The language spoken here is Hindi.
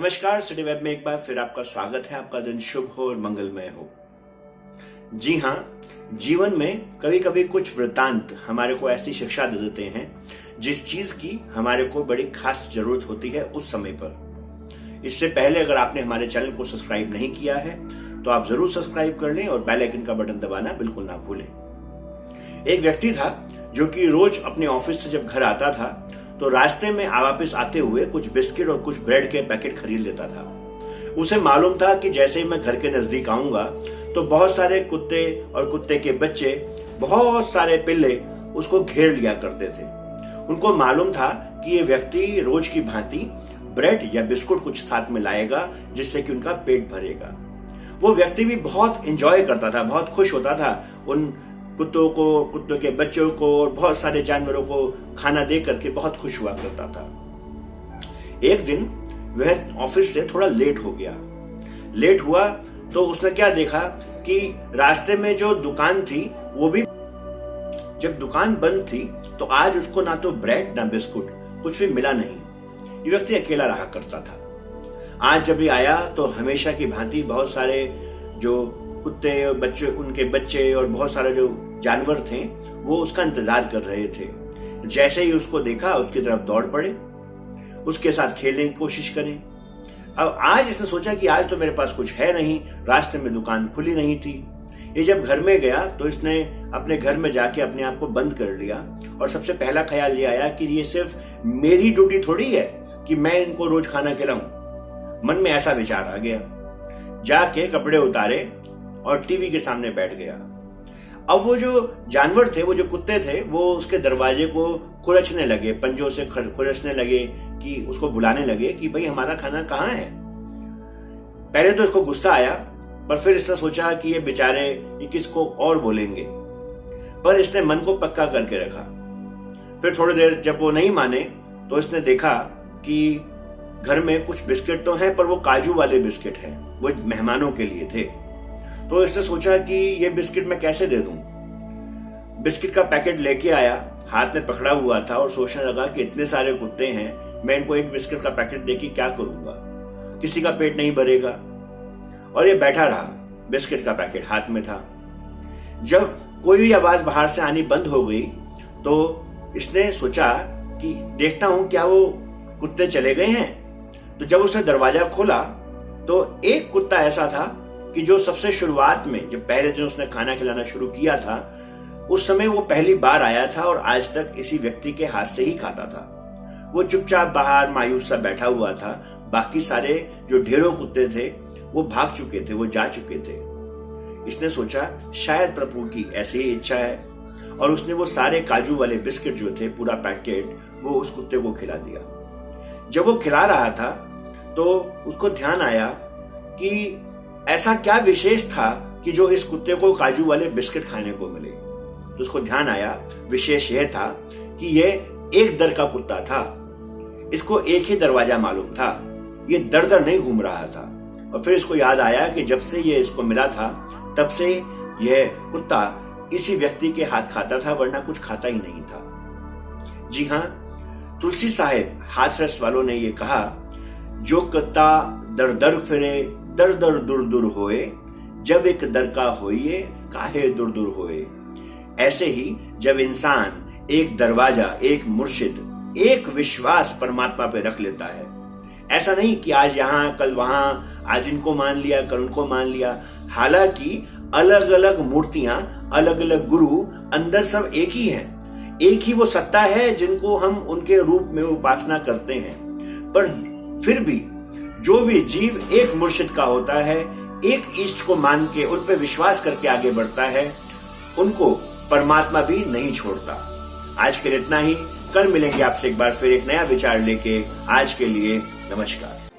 नमस्कार, सिटी वेब में एक बार फिर आपका स्वागत है। आपका दिन शुभ हो और मंगलमय हो। जी हाँ, जीवन में कभी कभी कुछ वृत्तांत हमारे को ऐसी शिक्षा दे देते हैं जिस चीज की हमारे को बड़ी खास जरूरत होती है उस समय पर। इससे पहले अगर आपने हमारे चैनल को सब्सक्राइब नहीं किया है तो आप जरूर सब्सक्राइब कर लें और बेल आइकन का बटन दबाना बिल्कुल ना भूलें। एक व्यक्ति था जो कि रोज अपने ऑफिस से जब घर आता था तो रास्ते में वापस आते हुए कुछ बिस्किट और कुछ ब्रेड के पैकेट खरीद लेता था। उसे मालूम था कि जैसे ही मैं घर के नजदीक आऊंगा तो बहुत सारे कुत्ते और कुत्ते के बच्चे, बहुत सारे पिल्ले उसको घेर लिया करते थे। उनको मालूम था कि ये व्यक्ति रोज की भांति ब्रेड या बिस्कुट कुछ साथ में लाएगा जिससे कि उनका पेट भरेगा। वो व्यक्ति भी बहुत एंजॉय करता था, बहुत खुश होता था उन कुत्तों को, कुत्तों के बच्चों को और बहुत सारे जानवरों को खाना दे करके बहुत खुश हुआ करता था। एक दिन वह ऑफिस से थोड़ा लेट हो गया। लेट हुआ तो उसने क्या देखा कि रास्ते में जो दुकान थी वो भी, जब दुकान बंद थी तो आज उसको ना तो ब्रेड ना बिस्कुट कुछ भी मिला नहीं। ये व्यक्ति अकेला रहा करता था। आज जब भी आया तो हमेशा की भांति बहुत सारे जो कुत्ते और बच्चे, उनके बच्चे और बहुत सारे जो जानवर थे वो उसका इंतजार कर रहे थे। जैसे ही उसको देखा उसकी तरफ दौड़ पड़े, उसके साथ खेलने की कोशिश करें। अब आज इसने सोचा कि आज तो मेरे पास कुछ है नहीं, रास्ते में दुकान खुली नहीं थी। ये जब घर में गया तो इसने अपने घर में जाके अपने आप को बंद कर लिया और सबसे पहला ख्याल ये आया कि ये सिर्फ मेरी ड्यूटी थोड़ी है कि मैं इनको रोज खाना खिलाऊं। मन में ऐसा विचार आ गया। जाके कपड़े उतारे और टीवी के सामने बैठ गया। अब वो जो जानवर थे, वो जो कुत्ते थे, वो उसके दरवाजे को खुरचने लगे, पंजों से खुरचने लगे कि उसको बुलाने लगे कि भाई हमारा खाना कहाँ है। पहले तो इसको गुस्सा आया, पर फिर इसने सोचा कि ये बेचारे ये किसको और बोलेंगे, पर इसने मन को पक्का करके रखा। फिर थोड़ी देर जब वो नहीं माने तो इसने देखा कि घर में कुछ बिस्किट तो हैं पर वो काजू वाले बिस्किट हैं, वो मेहमानों के लिए थे। तो इसने सोचा कि ये बिस्किट मैं कैसे दे दूं। बिस्किट का पैकेट लेके आया, हाथ में पकड़ा हुआ था और सोचने लगा कि इतने सारे कुत्ते हैं, मैं इनको एक बिस्किट का पैकेट देके क्या करूंगा, किसी का पेट नहीं भरेगा। और ये बैठा रहा, बिस्किट का पैकेट हाथ में था। जब कोई भी आवाज बाहर से आनी बंद हो गई तो इसने सोचा कि देखता हूं क्या वो कुत्ते चले गए हैं। तो जब उसने दरवाजा खोला तो एक कुत्ता ऐसा था कि जो सबसे शुरुआत में, जब पहले दिन उसने खाना खिलाना शुरू किया था, उस समय वो पहली बार आया था और आज तक इसी व्यक्ति के हाथ से ही खाता था। वो चुपचाप बाहर मायूस सा बैठा हुआ था। बाकी सारे जो ढेरों कुत्ते थे वो भाग चुके थे, वो जा चुके थे। इसने सोचा शायद प्रभु की ऐसी ही इच्छा है और उसने वो सारे काजू वाले बिस्किट जो थे, पूरा पैकेट, वो उस कुत्ते को खिला दिया। जब वो खिला रहा था तो उसको ध्यान आया कि ऐसा क्या विशेष था कि जो इस कुत्ते को काजू वाले बिस्किट खाने को मिले। तो उसको ध्यान आया, विशेष यह था कि ये एक दर का कुत्ता था। इसको एक ही दरवाजा मालूम था, ये दर दर नहीं घूम रहा था। और फिर इसको याद आया कि जब से ये इसको मिला था तब से यह कुत्ता इसी व्यक्ति के हाथ खाता था, वरना कुछ खाता ही नहीं था। जी हाँ, तुलसी साहिब हाथरस वालों ने ये कहा, जो कुत्ता दर दर फिरे दर दर दूर दूर होए, जब एक दर का होइए काहे दूर दूर होए। ऐसे ही जब इंसान एक दरवाजा, एक मुर्शिद, एक विश्वास परमात्मा पे रख लेता है, ऐसा नहीं कि आज यहां कल वहां, आज इनको मान लिया कल उनको मान लिया। हालांकि अलग अलग मूर्तियां, अलग अलग गुरु, अंदर सब एक ही हैं। एक ही वो सत्ता है जिनको हम उनके रूप में उपासना करते हैं। पर फिर भी जो भी जीव एक मुर्शिद का होता है, एक इष्ट को मान के उन पर विश्वास करके आगे बढ़ता है, उनको परमात्मा भी नहीं छोड़ता। आज के लिए इतना ही। कल मिलेंगे आपसे एक बार फिर एक नया विचार लेके। आज के लिए नमस्कार।